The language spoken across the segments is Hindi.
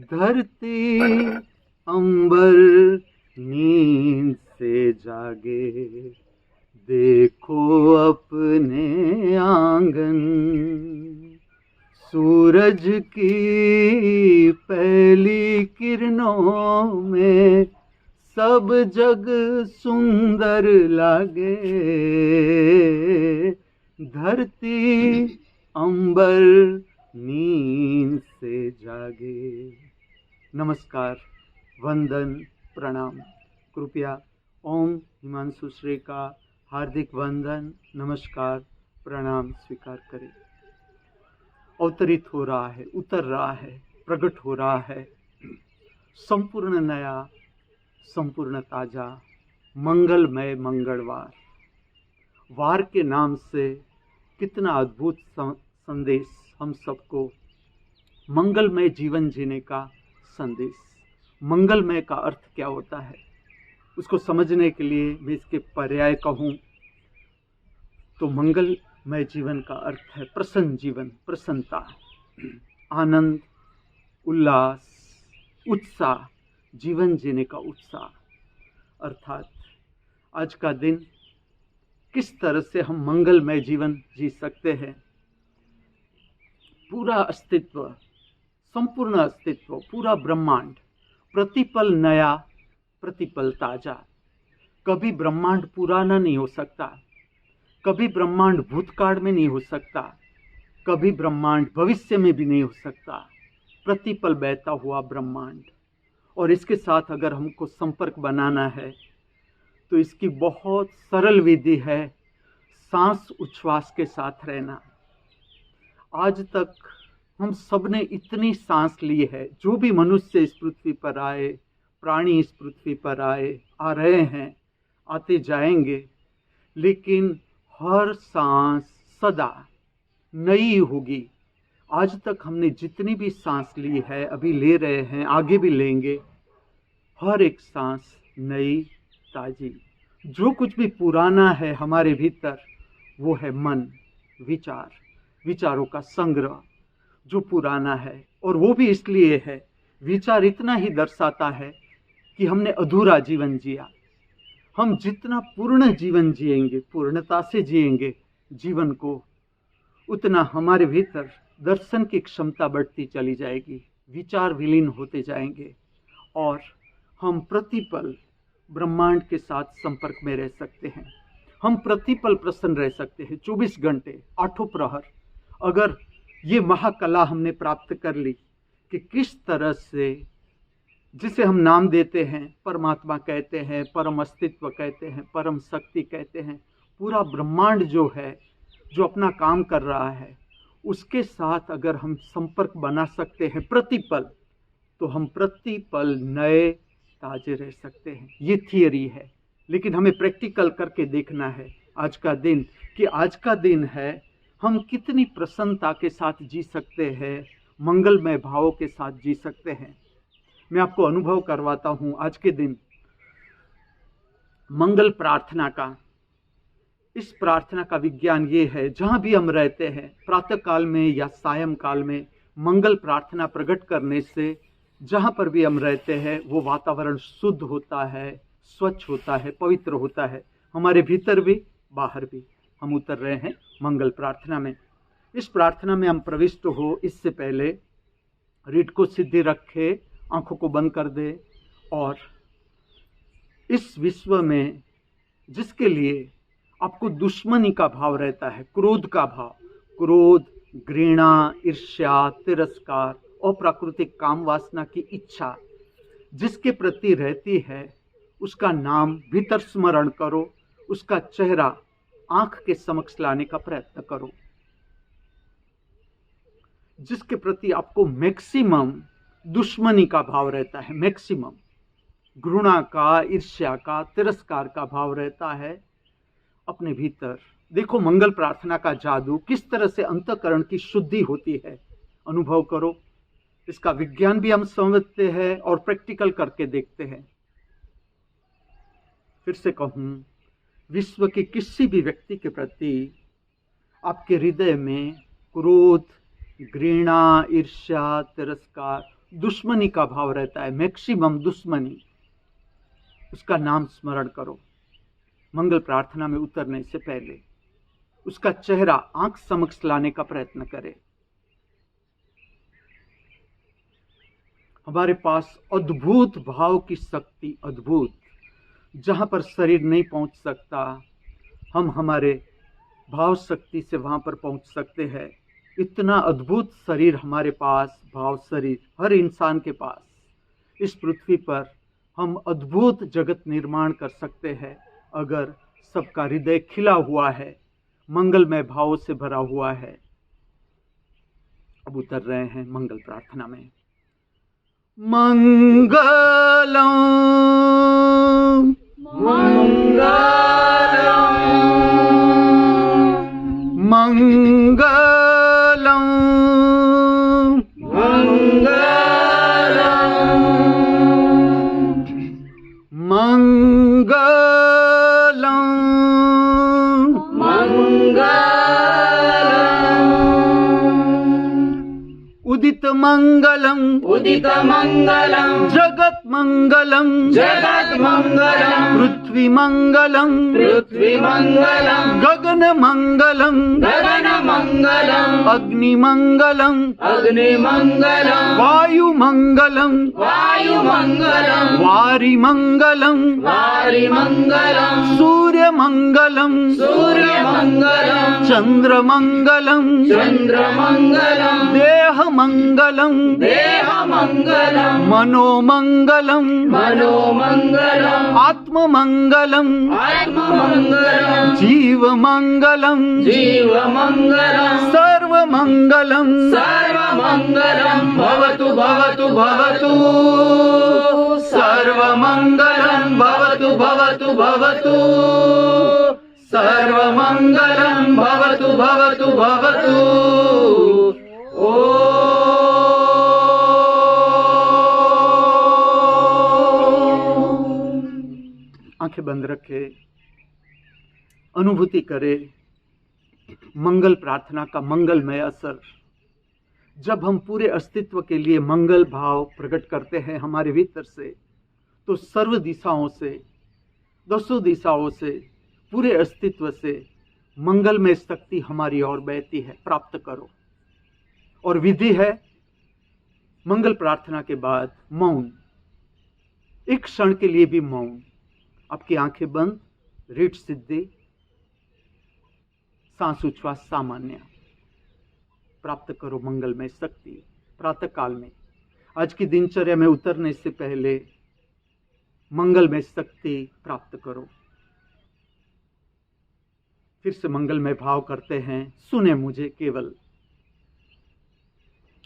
धरती अंबर नींद से जागे, देखो अपने आंगन। सूरज की पहली किरणों में सब जग सुंदर लागे। धरती अंबर नींद से जागे। नमस्कार, वंदन, प्रणाम। कृपया ओम हिमांशु श्री का हार्दिक वंदन, नमस्कार, प्रणाम स्वीकार करें। अवतरित हो रहा है, उतर रहा है, प्रकट हो रहा है संपूर्ण नया, संपूर्ण ताजा, मंगलमय मंगलवार। वार के नाम से कितना अद्भुत संदेश हम सबको, मंगलमय जीवन जीने का संदेश। मंगलमय का अर्थ क्या होता है, उसको समझने के लिए मैं इसके पर्याय कहूँ तो मंगलमय जीवन का अर्थ है प्रसन्न जीवन, प्रसन्नता, आनंद, उल्लास, उत्साह, जीवन जीने का उत्साह। अर्थात आज का दिन किस तरह से हम मंगलमय जीवन जी सकते हैं। पूरा अस्तित्व, संपूर्ण अस्तित्व, पूरा ब्रह्मांड प्रतिपल नया, प्रतिपल ताजा। कभी ब्रह्मांड पुराना नहीं हो सकता, कभी ब्रह्मांड भूतकाल में नहीं हो सकता, कभी ब्रह्मांड भविष्य में भी नहीं हो सकता। प्रतिपल बहता हुआ ब्रह्मांड, और इसके साथ अगर हमको संपर्क बनाना है तो इसकी बहुत सरल विधि है, सांस उच्छ्वास के साथ रहना। आज तक हम सब ने इतनी सांस ली है, जो भी मनुष्य इस पृथ्वी पर आए, प्राणी इस पृथ्वी पर आए, आ रहे हैं, आते जाएंगे, लेकिन हर सांस सदा नई होगी। आज तक हमने जितनी भी सांस ली है, अभी ले रहे हैं, आगे भी लेंगे, हर एक सांस नई, ताजी। जो कुछ भी पुराना है हमारे भीतर, वो है मन, विचार, विचारों का संग्रह जो पुराना है। और वो भी इसलिए है, विचार इतना ही दर्शाता है कि हमने अधूरा जीवन जिया। हम जितना पूर्ण जीवन जिएंगे, पूर्णता से जिएंगे जीवन को, उतना हमारे भीतर दर्शन की क्षमता बढ़ती चली जाएगी, विचार विलीन होते जाएंगे, और हम प्रतिपल ब्रह्मांड के साथ संपर्क में रह सकते हैं। हम प्रतिपल प्रसन्न रह सकते हैं, 24 घंटे, आठों प्रहर। अगर ये महाकला हमने प्राप्त कर ली कि किस तरह से, जिसे हम नाम देते हैं परमात्मा कहते हैं, परम अस्तित्व कहते हैं, परम शक्ति कहते हैं, पूरा ब्रह्मांड जो है, जो अपना काम कर रहा है, उसके साथ अगर हम संपर्क बना सकते हैं प्रतिपल, तो हम प्रतिपल नए ताजे रह सकते हैं। ये थियरी है, लेकिन हमें प्रैक्टिकल करके देखना है आज का दिन, कि आज का दिन है, हम कितनी प्रसन्नता के साथ जी सकते हैं, मंगलमय भावों के साथ जी सकते हैं। मैं आपको अनुभव करवाता हूँ आज के दिन मंगल प्रार्थना का। इस प्रार्थना का विज्ञान ये है, जहाँ भी हम रहते हैं, प्रातः काल में या सायं काल में मंगल प्रार्थना प्रकट करने से जहाँ पर भी हम रहते हैं वो वातावरण शुद्ध होता है, स्वच्छ होता है, पवित्र होता है, हमारे भीतर भी बाहर भी। हम उतर रहे हैं मंगल प्रार्थना में। इस प्रार्थना में हम प्रविष्ट हो, इससे पहले रीढ़ को सीधी रखे, आंखों को बंद कर दे, और इस विश्व में जिसके लिए आपको दुश्मनी का भाव रहता है, क्रोध का भाव, क्रोध, घृणा, ईर्ष्या, तिरस्कार, अप्राकृतिक काम वासना की इच्छा जिसके प्रति रहती है, उसका नाम भीतर स्मरण करो, उसका चेहरा आंख के समक्ष लाने का प्रयत्न करो। जिसके प्रति आपको मैक्सिमम दुश्मनी का भाव रहता है, मैक्सिमम घृणा का, ईर्ष्या का, तिरस्कार का भाव रहता है, अपने भीतर देखो मंगल प्रार्थना का जादू, किस तरह से अंतःकरण की शुद्धि होती है, अनुभव करो। इसका विज्ञान भी हम समझते हैं और प्रैक्टिकल करके देखते हैं। फिर से कहूं, विश्व के किसी भी व्यक्ति के प्रति आपके हृदय में क्रोध, घृणा, ईर्ष्या, तिरस्कार, दुश्मनी का भाव रहता है, मैक्सिमम दुश्मनी, उसका नाम स्मरण करो। मंगल प्रार्थना में उतरने से पहले उसका चेहरा आंख समक्ष लाने का प्रयत्न करें। हमारे पास अद्भुत भाव की शक्ति, अद्भुत, जहां पर शरीर नहीं पहुंच सकता, हम हमारे भाव शक्ति से वहां पर पहुंच सकते हैं। इतना अद्भुत शरीर हमारे पास, भाव शरीर हर इंसान के पास। इस पृथ्वी पर हम अद्भुत जगत निर्माण कर सकते हैं अगर सबका हृदय खिला हुआ है, मंगलमय भावों से भरा हुआ है। अब उतर रहे हैं मंगल प्रार्थना में। मंगलम मंगलम मंगलम मंगलम मंगलम उदित मंगलम उदित मंगलम जगत मंगलम जगत मंगलम पृथ्वी मंगलम पृथ्वी मंगलम गगन मंगलम गगन मंगलम अग्नि मंगलम अग्नि मंगलम वायु मंगलम वायु मंगलम वारि मंगलम वारि मंगलम सूर्य मंगलम सूर्य मंगलम चंद्र मंगलम चंद्र मंगलम देह मंगलम देह मंगलम मनो मंगलम मनो मंगलम आत्म मंगलम आत्म मंगलम जीव मंगलम जीव मंगलम सर्व मंगलम सर्व मंगलम भवतु भवतु भवतु सर्व मंगलम भवतु भवतु भवतु सर्व मंगलम भवतु भवतु भवतु। आंखें बंद रखे, अनुभूति करे मंगल प्रार्थना का मंगलमय असर। जब हम पूरे अस्तित्व के लिए मंगल भाव प्रकट करते हैं हमारे भीतर से, तो सर्व दिशाओं से, दसों दिशाओं से, पूरे अस्तित्व से मंगलमय शक्ति हमारी ओर बहती है। प्राप्त करो। और विधि है मंगल प्रार्थना के बाद मौन, एक क्षण के लिए भी मौन। आपकी आंखें बंद, रीढ़ सिद्धि, सांस उच्छ्वास सामान्य। प्राप्त करो मंगलमय शक्ति प्रातः काल में। आज की दिनचर्या में उतरने से पहले मंगलमय शक्ति प्राप्त करो। फिर से मंगलमय भाव करते हैं। सुने मुझे केवल।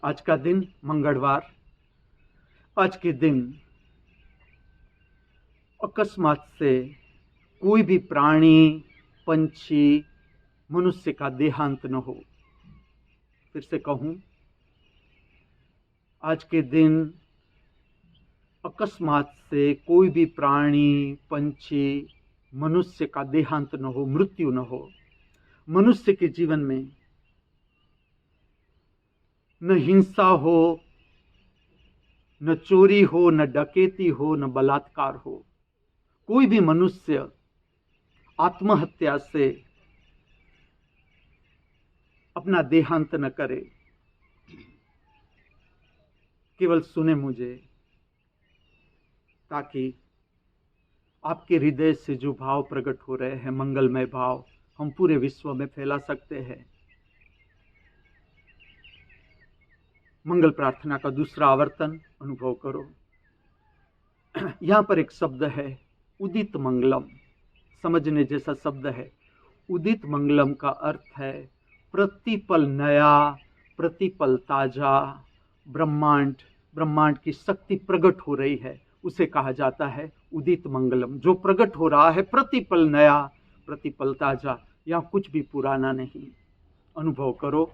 आज का दिन मंगलवार, आज के दिन अकस्मात से कोई भी प्राणी, पंछी, मनुष्य का देहांत न हो। फिर से कहूं, आज के दिन अकस्मात से कोई भी प्राणी, पंछी, मनुष्य का देहांत न हो, मृत्यु न हो। मनुष्य के जीवन में न हिंसा हो, न चोरी हो, न डकैती हो, न बलात्कार हो। कोई भी मनुष्य आत्महत्या से अपना देहांत न करे। केवल सुने मुझे, ताकि आपके हृदय से जो भाव प्रकट हो रहे हैं, मंगलमय भाव, हम पूरे विश्व में फैला सकते हैं। मंगल प्रार्थना का दूसरा आवर्तन अनुभव करो। यहां पर एक शब्द है उदित मंगलम, समझने जैसा शब्द है। उदित मंगलम का अर्थ है प्रतिपल नया, प्रतिपल ताजा। ब्रह्मांड की शक्ति प्रकट हो रही है, उसे कहा जाता है उदित मंगलम। जो प्रकट हो रहा है प्रतिपल नया, प्रतिपल ताजा, यहाँ कुछ भी पुराना नहीं। अनुभव करो।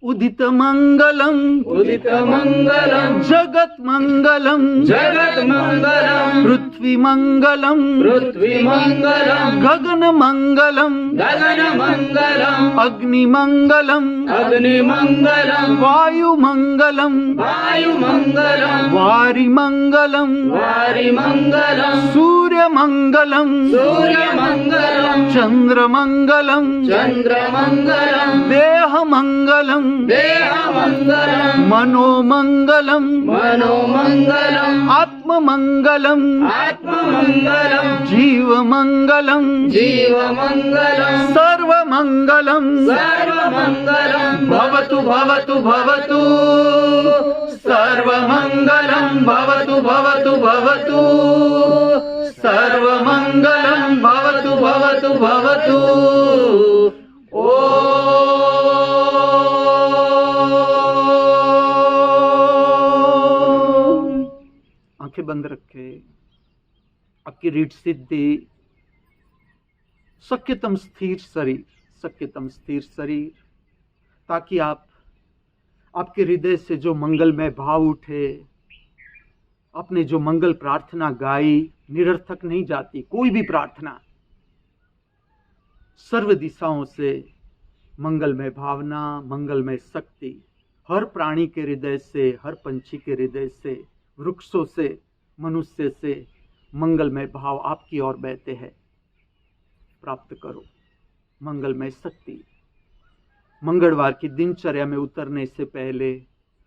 उदित मंगलम उदित मंगलम जगत मंगलम जगत मंगलम पृथ्वीमङ्गलम् पृथ्वीमङ्गलम् गगनमङ्गलम् गगनमङ्गलम् अग्निमङ्गलम् अग्निमङ्गलम् वायुमङ्गलम् वायुमङ्गलम् वारिमङ्गलम् वारिमङ्गलम् सूर्यमङ्गलम् सूर्यमङ्गलम् चन्द्रमङ्गलम् चन्द्रमङ्गलम् देहमङ्गलम् देहमङ्गलम् मनोमङ्गलम् मनोमङ्गलम् आत्ममङ्गलम् आत्ममङ्गलम् जीवमङ्गलम् जीवमङ्गलम् सर्वमङ्गलम् सर्वमङ्गलम् भवतु भवतु भवतु सर्वमङ्गलम् भवतु भवतु भवतु सर्वमङ्गलम् भवतु भवतु भवतु आंखें बंद रखे। आपकी रीढ़ सिद्धि, शक्यतम स्थिर शरीर, शक्यतम स्थिर शरीर, ताकि आपके हृदय से जो मंगलमय भाव उठे, आपने जो मंगल प्रार्थना गाई निरर्थक नहीं जाती। कोई भी प्रार्थना सर्व दिशाओं से मंगलमय भावना, मंगलमय शक्ति हर प्राणी के हृदय से, हर पंछी के हृदय से, वृक्षों से, मनुष्य से मंगलमय भाव आपकी ओर बहते हैं। प्राप्त करो मंगलमय शक्ति। मंगलवार की दिनचर्या में उतरने से पहले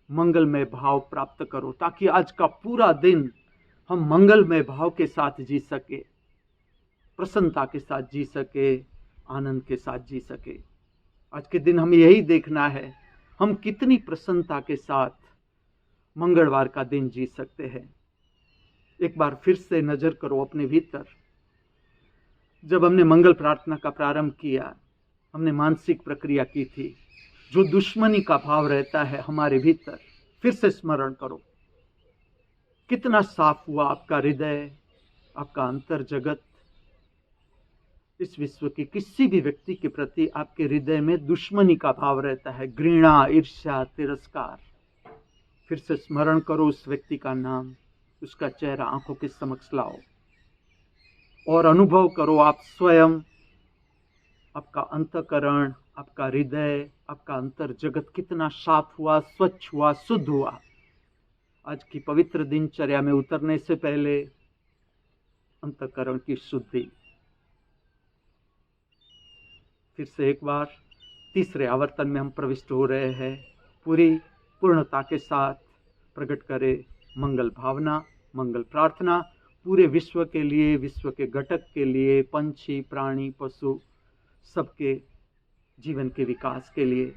मंगलमय भाव प्राप्त करो, ताकि आज का पूरा दिन हम मंगलमय भाव के साथ जी सके, प्रसन्नता के साथ जी सके, आनंद के साथ जी सके। आज के दिन हमें यही देखना है, हम कितनी प्रसन्नता के साथ मंगलवार का दिन जी सकते हैं। एक बार फिर से नजर करो अपने भीतर। जब हमने मंगल प्रार्थना का प्रारंभ किया, हमने मानसिक प्रक्रिया की थी। जो दुश्मनी का भाव रहता है हमारे भीतर, फिर से स्मरण करो। कितना साफ हुआ आपका हृदय, आपका अंतर जगत। इस विश्व के किसी भी व्यक्ति के प्रति आपके हृदय में दुश्मनी का भाव रहता है, घृणा, ईर्ष्या, तिरस्कार। फिर से स्मरण करो उस व्यक्ति का नाम, उसका चेहरा आंखों के समक्ष लाओ और अनुभव करो आप स्वयं, आपका अंतःकरण, आपका हृदय, आपका अंतर जगत कितना साफ हुआ, स्वच्छ हुआ, शुद्ध हुआ। आज की पवित्र दिनचर्या में उतरने से पहले अंतःकरण की शुद्धि। फिर से एक बार तीसरे आवर्तन में हम प्रविष्ट हो रहे हैं। पूरी पूर्णता के साथ प्रकट करें मंगल भावना, मंगल प्रार्थना पूरे विश्व के लिए, विश्व के घटक के लिए, पंछी, प्राणी, पशु, सबके जीवन के विकास के लिए।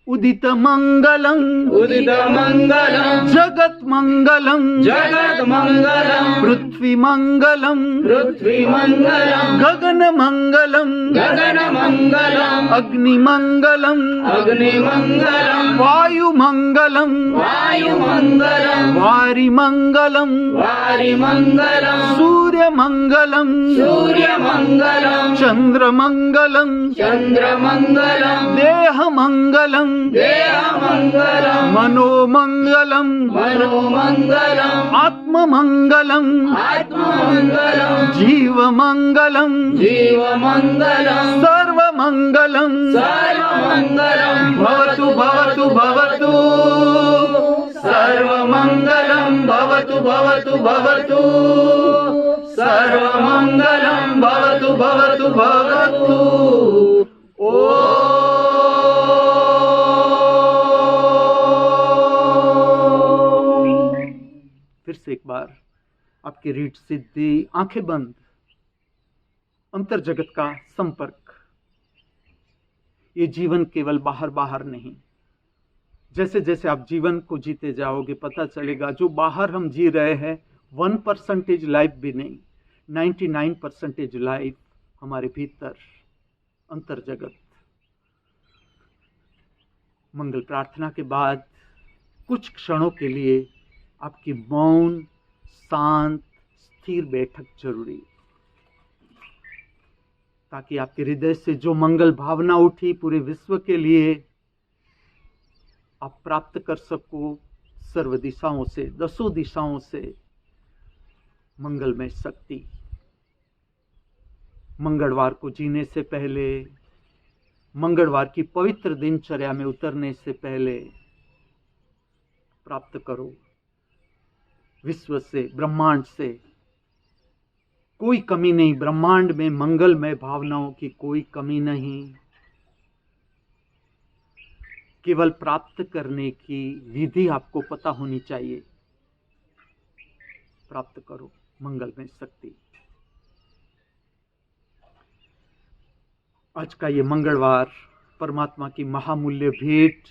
उदित मंगलम उदित मंगलम जगत मंगलम जगत मंगलम पृथ्वी मंगलम पृथ्वी मंगलम गगन मंगलम गगन मंगलम अग्नि मंगलम अग्नि मंगलम वायु मंगलम वायु मंगलम वारि मंगलम वारि मंगलम सूर्य मंगलम सूर्य मंगलम चंद्र मंगलम चंद्र मंगलम देह मंगलम देह मंगलम मनोमंगलम मनोमंगलम आत्म मंगलम आत्म मंगलम जीव मंगलम जीव मंगलम सर्व मंगलम सर्व मंगलम भवतु भवतु भवतु सर्व मंगलम भवतु भवतु भवतु सर्व मंगलम भवतु भवतु भवतु। फिर से एक बार आपकी रीढ़ सिद्धि, आंखें बंद, अंतर जगत का संपर्क। ये जीवन केवल बाहर बाहर नहीं, जैसे जैसे आप जीवन को जीते जाओगे पता चलेगा जो बाहर हम जी रहे हैं 1% लाइफ भी नहीं, 99% लाइफ हमारे भीतर अंतर जगत। मंगल प्रार्थना के बाद कुछ क्षणों के लिए आपकी मौन, शांत, स्थिर बैठक जरूरी, ताकि आपके हृदय से जो मंगल भावना उठी पूरे विश्व के लिए आप प्राप्त कर सको। सर्व दिशाओं से, 10 दिशाओं से मंगलमय शक्ति। मंगलवार को जीने से पहले, मंगलवार की पवित्र दिनचर्या में उतरने से पहले प्राप्त करो विश्व से, ब्रह्मांड से। कोई कमी नहीं, ब्रह्मांड में मंगलमय भावनाओं की कोई कमी नहीं। केवल प्राप्त करने की विधि आपको पता होनी चाहिए। प्राप्त करो मंगलमय शक्ति। आज का ये मंगलवार परमात्मा की महामूल्य भेंट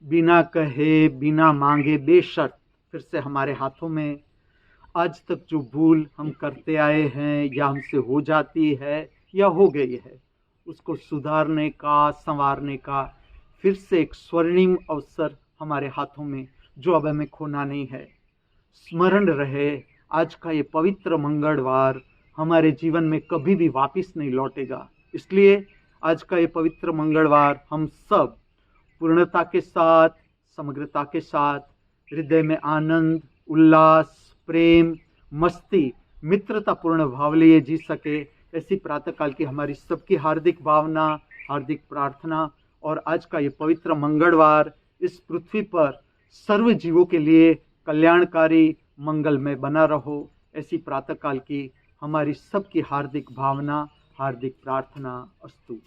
बिना कहे, बिना मांगे, बेशर्त फिर से हमारे हाथों में। आज तक जो भूल हम करते आए हैं या हमसे हो जाती है या हो गई है, उसको सुधारने का, संवारने का फिर से एक स्वर्णिम अवसर हमारे हाथों में, जो अब हमें खोना नहीं है। स्मरण रहे, आज का ये पवित्र मंगलवार हमारे जीवन में कभी भी वापस नहीं लौटेगा। इसलिए आज का ये पवित्र मंगलवार हम सब पूर्णता के साथ, समग्रता के साथ, हृदय में आनंद, उल्लास, प्रेम, मस्ती, मित्रतापूर्ण भाव लिए जी सके, ऐसी प्रातःकाल की हमारी सबकी हार्दिक भावना, हार्दिक प्रार्थना। और आज का ये पवित्र मंगलवार इस पृथ्वी पर सर्व जीवों के लिए कल्याणकारी, मंगलमय बना रहो, ऐसी प्रातःकाल की हमारी सबकी हार्दिक भावना, हार्दिक प्रार्थना अस्तु।